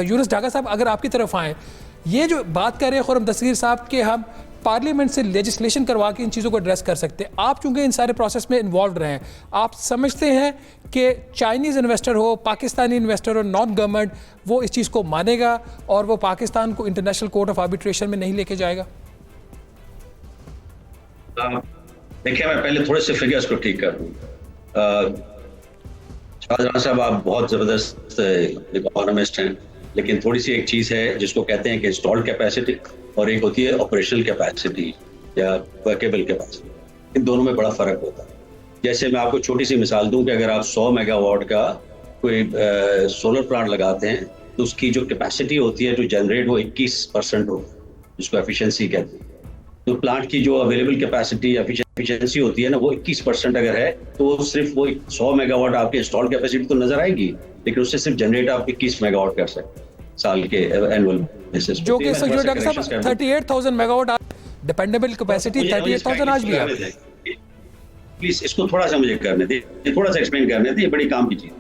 यूनुस ढाका साहब, अगर आपकी तरफ आएँ, ये जो बात कर रहे हैं खुर्रम दस्तगीर साहब कि हम पार्लियामेंट से लेजिस्लेशन करवा के इन चीज़ों को एड्रेस कर सकते हैं, आप चूंकि इन सारे प्रोसेस में इन्वॉल्व रहे हैं, आप समझते हैं कि चाइनीज़ इन्वेस्टर हो, पाकिस्तानी इन्वेस्टर हो, नॉन गवर्नमेंट, वो इस चीज़ को मानेगा और वो पाकिस्तान को इंटरनेशनल कोर्ट ऑफ आर्बिट्रेशन में नहीं लेके जाएगा? देखिए, मैं पहले थोड़े से फिगर्स को ठीक कर दूँ। शाहजहां साहब, आप बहुत ज़बरदस्त इकोनॉमिस्ट हैं, लेकिन थोड़ी सी एक चीज़ है जिसको कहते हैं कि इंस्टॉल्ड कैपेसिटी और एक होती है ऑपरेशनल कैपेसिटी या वर्केबल कैपेसिटी। इन दोनों में बड़ा फ़र्क होता है। जैसे मैं आपको छोटी सी मिसाल दूं कि अगर आप 100 मेगावाट का कोई सोलर प्लांट लगाते हैं तो उसकी जो कैपेसिटी होती है टू जनरेट वो 21% होती है, जिसको एफिशिएंसी कहते हैं। तो प्लांट की जो अवेलेबल कैपेसिटी एफिशिएंसी होती है ना, वो 21% अगर है तो सिर्फ वो 100 मेगावाट आपकी इंस्टॉल कैपेसिटी तो नजर आएगी, लेकिन उससे सिर्फ जनरेट आप 21 मेगावाट कर सकते हैं साल के एनुअल बेसिस, जो कि 38,000 मेगावाट डिपेंडेबल कैपेसिटी। 38,000 आज भी है। प्लीज इसको थोड़ा सा मुझे करने दे, थोड़ा सा एक्सप्लेन करने दे, ये बड़ी काम की चीज।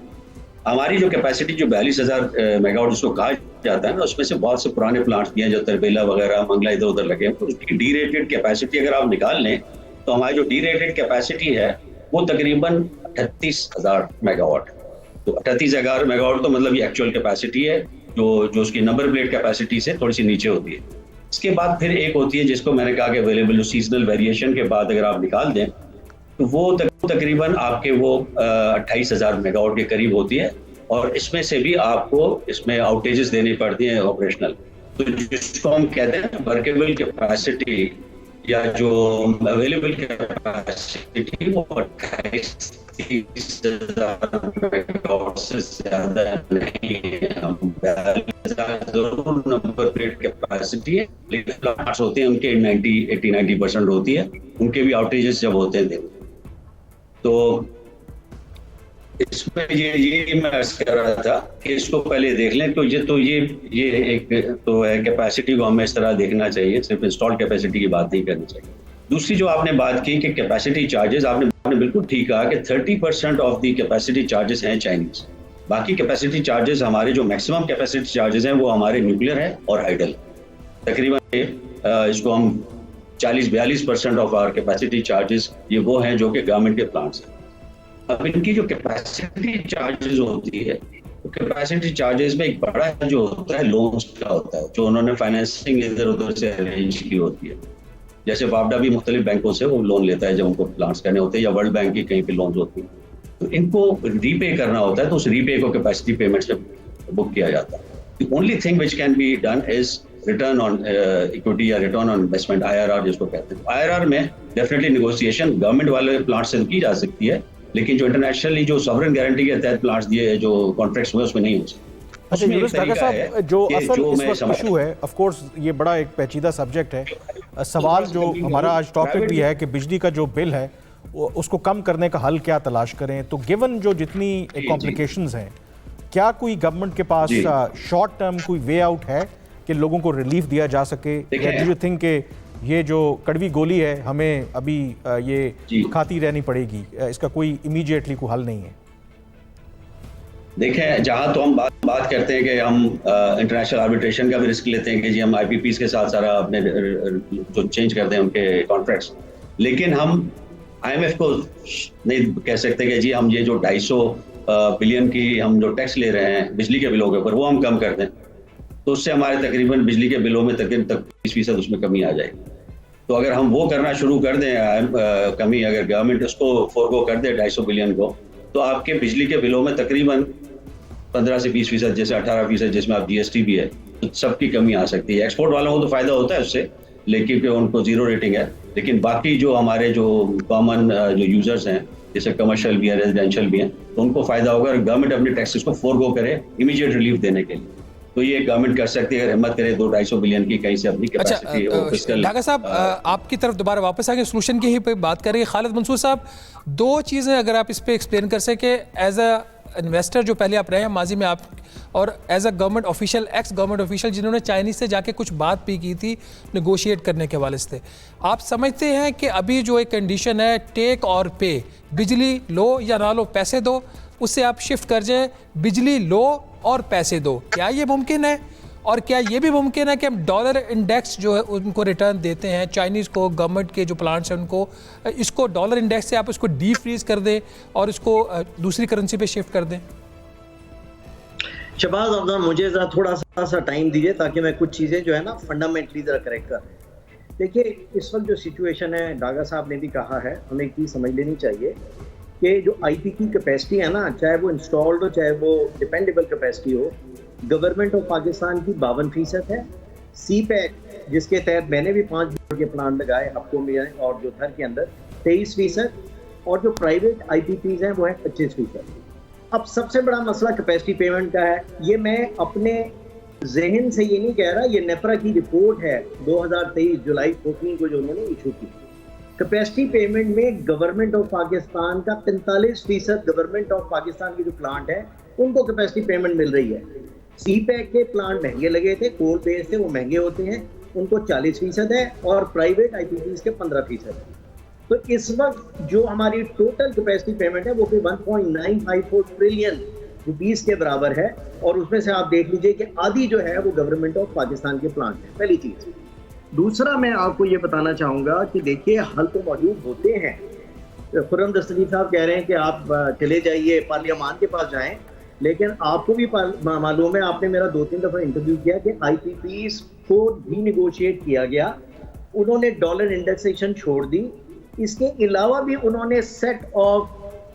हमारी जो कैपेसिटी जो 42,000 मेगावाट जिसको कहा जाता है ना, उसमें से बहुत से पुराने प्लांट्स भी हैं जो तरबेला वगैरह मंगला इधर उधर लगे हैं, तो उसकी डी रेटेड कैपेसिटी अगर आप निकाल लें तो हमारी जो डी रेटेड कैपेसिटी है वो तकरीबन 38,000 मेगावाट। तो 38,000 मेगावाट तो मतलब ये एक्चुअल कैपेसिटी है जो उसकी नंबर प्लेट कैपेसिटी से थोड़ी सी नीचे होती है। इसके बाद फिर एक होती है जिसको मैंने कहा कि अवेलेबल सीजनल वेरिएशन के बाद अगर आप निकाल दें तो वो तकरीबन आपके वो 28,000 मेगावाट के करीब होती है, और इसमें से भी आपको इसमें आउटेजेस देनी पड़ती हैं ऑपरेशनल। तो जिसको हम कहते हैं वर्केबल कैपेसिटी या जो अवेलेबल कैपेसिटी वो 28,000 मेगावाट से ज्यादा नहीं है। जरूर नंबर प्लेट कैपेसिटी है, लेकिन प्लांट्स होते हैं उनके 80-90% होती है, उनके भी आउटेजेस जब होते हैं तो इसमें ये मैं अर्ज कर रहा था कि इसको पहले देख लें। तो ये एक तो है कैपेसिटी को हमें इस तरह देखना चाहिए, सिर्फ इंस्टॉल्ड कैपेसिटी की बात नहीं करनी चाहिए। दूसरी जो आपने बात की कि कैपेसिटी चार्जेस, आपने बिल्कुल ठीक कहा कि 30% ऑफ दी कैपेसिटी चार्जेस हैं चाइनीज। बाकी कैपेसिटी चार्जेस हमारे जो मैक्सिमम कैपेसिटी चार्जेस हैं वो हमारे न्यूक्लियर है और हाइडल। तकरीबन इसको हम 40-42% ऑफ आवर कैपेसिटी चार्जेस ये वो हैं जो कि गवर्नमेंट के प्लांट्स हैं। अब इनकी जो कैपेसिटी चार्जेस होती है, तो कैपेसिटी चार्जेस में एक बड़ा जो होता है लोन्स का होता है, जो उन्होंने फाइनेंसिंग इधर उधर से अरेंज की होती है। जैसे वापडा भी मुख्तलिफ बैंकों से वो लोन लेता है जब उनको प्लांट्स करने होते हैं, या वर्ल्ड बैंक की कहीं पे लोन होती है, तो इनको रीपे करना होता है, तो उस रीपे को कैपेसिटी पेमेंट से बुक किया जाता है। The only thing which can be done is return on equity या रिटर्न ऑन इन्वेस्टमेंट, IRR जिसको कहते हैं। IRR में डेफिनेटली नेगोशिएशन गवर्नमेंट वाले प्लांट से की जा सकती है, लेकिन जो इंटरनेशनली जो सॉवरेन गारंटी के तहत प्लांट्स दिए जो कॉन्ट्रैक्ट्स हुए उसमें नहीं हो सकते। अच्छा यूनुस ढाका साहब, जो असल इस वक्त इशू है, ऑफ कोर्स ये बड़ा एक पेचीदा सब्जेक्ट है। सवाल जो हमारा आज टॉपिक भी है कि बिजली का जो बिल है उसको कम करने का हल क्या तलाश करें। तो गिवन जो जितनी कॉम्प्लिकेशंस हैं, क्या कोई गवर्नमेंट के पास शॉर्ट टर्म कोई वे आउट है कि लोगों को रिलीफ दिया जा सके, या डू यू थिंक कि ये जो कड़वी गोली है हमें अभी ये खाती रहनी पड़ेगी, इसका कोई इमीडिएटली कोई हल नहीं है? देखें, जहां तो हम बात करते हैं कि हम इंटरनेशनल आर्बिट्रेशन का भी रिस्क लेते हैं कि जी हम IPPs के साथ सारा अपने जो चेंज करते हैं उनके कॉन्ट्रैक्ट्स, लेकिन हम IMF को नहीं कह सकते कि जी हम ये जो 250 बिलियन की हम जो टैक्स ले रहे हैं बिजली के बिलों के ऊपर वो हम कम कर दें, तो उससे हमारे तकरीबन बिजली के बिलों में तकरीबन 20% उसमें कमी आ जाएगी। तो अगर हम वो करना शुरू कर दें कमी, अगर गवर्नमेंट उसको फोरगो कर दे 250 बिलियन को, तो आपके बिजली के बिलों में तकरीबन 15 से 20%, जैसे 18% जिसमें आप GST भी है, तो सबकी कमी आ सकती है। एक्सपोर्ट वालों को तो फायदा होता है उससे, लेकिन उनको जीरो रेटिंग है, लेकिन बाकी जो हमारे जो कॉमन जो यूजर्स हैं, जैसे कमर्शियल भी है, रेजिडेंशियल भी हैं, तो उनको फायदा होगा अगर गवर्नमेंट अपने टैक्सेस को फोरगो करे इमीडिएट रिलीफ देने के लिए। तो ये गवर्नमेंट कर सकती है अगर हिम्मत करे 200-250 बिलियन की कहीं से अपनी कैपेसिटी। ढाका साहब, आपकी तरफ दोबारा वापस आके सोल्यूशन की ही पे बात करेंगे। खालिद मंसूर साहब, दो चीज़ें अगर आप इस पे एक्सप्लेन कर सके, एज अ इन्वेस्टर जो पहले आप रहे हैं माजी में आप, और as a government official, ex government official जिन्होंने चाइनीज़ से जाके कुछ बात भी की थी नेगोशिएट करने के हवाले से, आप समझते हैं कि अभी जो एक कंडीशन है टेक और पे, बिजली लो या ना लो पैसे दो, उससे आप शिफ्ट कर जाएं बिजली लो और पैसे दो, क्या ये मुमकिन है? और क्या ये भी मुमकिन है कि हम डॉलर इंडेक्स जो है उनको रिटर्न देते हैं चाइनीज़ को, गवर्नमेंट के जो प्लांट्स हैं उनको, इसको डॉलर इंडेक्स से आप इसको डी फ्रीज कर दें और इसको दूसरी करेंसी पे शिफ्ट कर दें? शहबाज अफजान, मुझे ज़रा थोड़ा सा टाइम दीजिए ताकि मैं कुछ चीज़ें जो है ना फंडामेंटली ज़रा करेक्ट कर। देखिए, इस वक्त जो सिचुएशन है, डागा साहब ने भी कहा है, हमें एक चीज़ समझ लेनी चाहिए कि जो आईपी की कैपेसिटी है ना, चाहे वो इंस्टॉल्ड हो चाहे वो डिपेंडेबल कैपेसिटी हो, गवर्नमेंट ऑफ पाकिस्तान की 52% है। CPEC जिसके तहत मैंने भी 5 गीगावाट के प्लांट लगाए आपको में और जो थर के अंदर 23%, और जो प्राइवेट IPPs हैं वो है 25%। अब सबसे बड़ा मसला कैपेसिटी पेमेंट का है। ये मैं अपने जहन से ये नहीं कह रहा, ये नेपरा की रिपोर्ट है 2023 जुलाई 14 को जो उन्होंने इशू की। कैपेसिटी पेमेंट में गवर्नमेंट ऑफ पाकिस्तान का 45% गवर्नमेंट ऑफ पाकिस्तान के जो प्लांट है उनको कैपेसिटी पेमेंट मिल रही है। CPEC के प्लांट महंगे लगे थे, कोल बेस थे, वो महंगे होते हैं, उनको 40% है, और प्राइवेट IPPs के 15% है। तो इस वक्त जो हमारी टोटल कैपेसिटी पेमेंट है वो भी 1.954 ट्रिलियन रुपीस के बराबर है, और उसमें से आप देख लीजिए कि आधी जो है वो गवर्नमेंट ऑफ पाकिस्तान के प्लांट है। पहली चीज। दूसरा, मैं आपको ये बताना चाहूँगा कि देखिए, हल तो मौजूद होते हैं। खुर्रम दस्तगीर साहब कह रहे हैं कि आप चले जाइए पार्लियामान के पास जाएं, लेकिन आपको भी मालूम है, आपने मेरा 2-3 दफ़ा इंटरव्यू किया कि IPPs को भी निगोशिएट किया गया, उन्होंने डॉलर इंडेक्सेशन छोड़ दी। इसके अलावा भी उन्होंने set of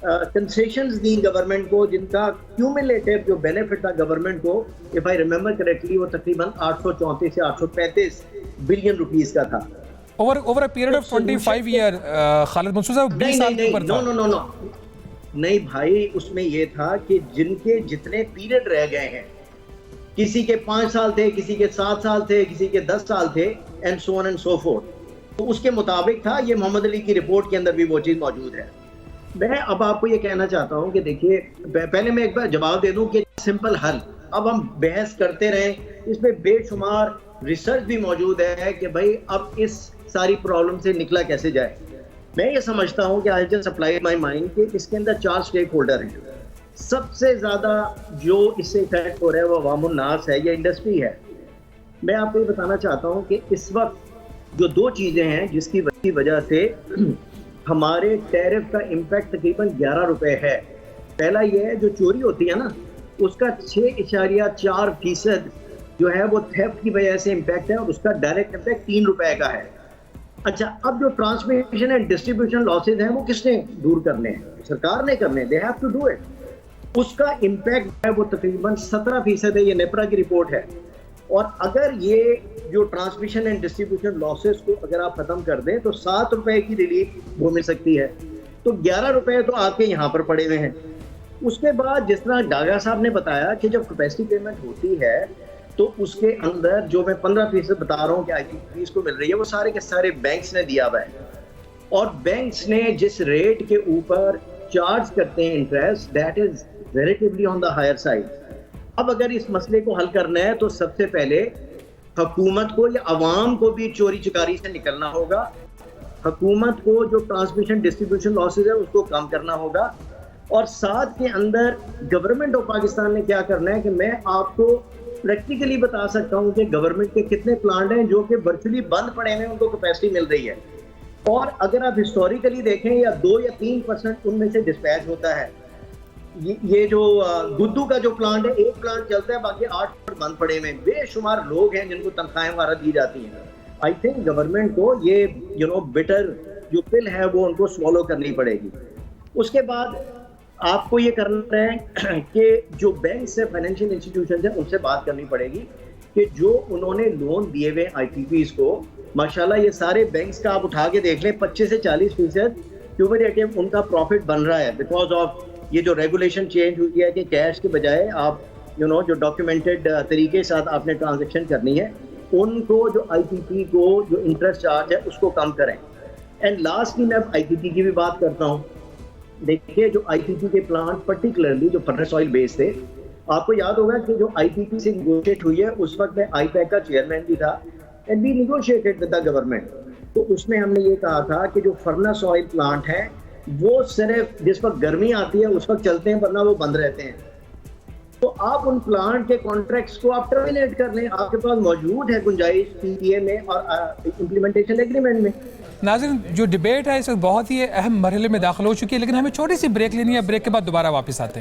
concessions the government को, जिनका क्यूमुलेटिव जो बेनिफिट था गवर्नमेंट को, इफ आई रिमेंबर करेक्टली, वो तकरीबन 834 से 835 बिलियन रुपीस का था over a period of 25 year. Khalid Mansoor साहब 20 साल के ऊपर था। नो नहीं भाई, उसमें ये था कि जिनके जितने पीरियड रह गए हैं, किसी के 5 साल थे, किसी के 7 साल थे, किसी के 10 साल थे, and so on and so fourth, तो उसके मुताबिक था। ये मोहम्मद अली की रिपोर्ट के अंदर भी वो चीज़ मौजूद है। मैं अब आपको ये कहना चाहता हूँ कि देखिए, पहले मैं एक बार जवाब दे दूँ कि सिंपल हल, अब हम बहस करते रहें, इसमें बेशुमार रिसर्च भी मौजूद है कि भाई अब इस सारी प्रॉब्लम से निकला कैसे जाए। मैं ये समझता हूँ कि I just applied my mind कि इसके अंदर 4 स्टेक होल्डर हैं। सबसे ज़्यादा जो इससे इफेक्ट हो रहा है वो अवामुन नास है, ये इंडस्ट्री है। मैं आपको ये बताना चाहता हूँ कि इस वक्त जो 2 चीज़ें हैं जिसकी वजह से हमारे टैरिफ का इम्पैक्ट तकरीबन 11 रुपये है। पहला ये है, जो चोरी होती है ना, उसका 6.4% जो है वो थेफ्ट की वजह से इम्पैक्ट है, और उसका डायरेक्ट इम्पैक्ट 3 रुपये का है। अच्छा, अब जो ट्रांसमिशन एंड डिस्ट्रीब्यूशन लॉसेज हैं वो किसने दूर करने हैं? सरकार ने करने, they have to do it. उसका इम्पैक्ट है वो तकरीबन 17% है, ये नेपरा की रिपोर्ट है। और अगर ये जो ट्रांसमिशन एंड डिस्ट्रीब्यूशन लॉसेस को अगर आप खत्म कर दें तो 7 रुपए की रिलीफ वो मिल सकती है, तो 11 रुपए तो आपके यहाँ पर पड़े हुए हैं। उसके बाद जिस तरह डागा साहब ने बताया कि जब कैपेसिटी पेमेंट होती है तो उसके अंदर जो मैं 15% बता रहा हूँ कि IPPs को मिल रही है, वो सारे के सारे बैंक्स ने दिया हुआ है, और बैंक्स ने जिस रेट के ऊपर चार्ज करते हैं interest, that is relatively on the higher side. अब अगर इस मसले को हल करना है तो सबसे पहले हुकूमत को या अवाम को भी चोरी चकारी से निकलना होगा। हुकूमत को जो ट्रांसमिशन डिस्ट्रीब्यूशन लॉसेज है उसको कम करना होगा, और साथ के अंदर गवर्नमेंट ऑफ पाकिस्तान ने क्या करना है कि मैं आपको प्रैक्टिकली बता सकता हूं कि गवर्नमेंट के कितने प्लांट हैं जो कि वर्चुअली बंद पड़े हैं, उनको कैपेसिटी मिल रही है। और अगर आप हिस्टोरिकली देखें, या 2 या 3% उनमें से डिस्पैच होता है। ये जो गुद्दू का जो प्लांट है, एक प्लांट चलता है, बाकी 8 बंद पड़े हुए। बेशुमार लोग हैं जिनको तनख्वाहें वगैरह दी जाती हैं। आई थिंक गवर्नमेंट को ये बिटर जो पिल है वो उनको स्वॉलो करनी पड़ेगी। उसके बाद आपको ये करना है कि जो बैंक से फाइनेंशियल इंस्टीट्यूशन है उनसे बात करनी पड़ेगी कि जो उन्होंने लोन दिए हुए IPPs को, माशाल्लाह ये सारे बैंक्स का आप उठा के देख लें, 25 से 40% क्यूमुलेटिव उनका प्रॉफिट बन रहा है, बिकॉज ऑफ ये जो रेगुलेशन चेंज हुई है कि कैश के बजाय आप जो डॉक्यूमेंटेड तरीके के साथ आपने ट्रांजेक्शन करनी है, उनको जो IPP को जो इंटरेस्ट चार्ज है उसको कम करें। एंड लास्टली मैं IPP की भी बात करता हूँ। देखिए, जो IPP के प्लांट पर्टिकुलरली जो फर्नेस ऑयल बेस थे, आपको याद होगा कि जो IPP से निगोशिएट हुई है उस वक्त मैं IPAC का चेयरमैन भी था, and we negotiated with the government. तो उसमें हमने ये कहा था कि जो फर्नेस ऑयल प्लांट है वो सिर्फ जिस वक्त गर्मी आती है उस वक्त चलते हैं, वरना वो बंद रहते हैं। तो आप उन प्लांट के कॉन्ट्रैक्ट्स को आप टर्मिनेट कर लें, आपके पास मौजूद है गुंजाइश पीपीए में और इम्प्लीमेंटेशन एग्रीमेंट में। नाज़रीन, जो डिबेट है इस वक्त बहुत ही अहम मरहले में दाखिल हो चुकी है, लेकिन हमें छोटी सी ब्रेक लेनी है। ब्रेक के बाद दोबारा वापस आते हैं।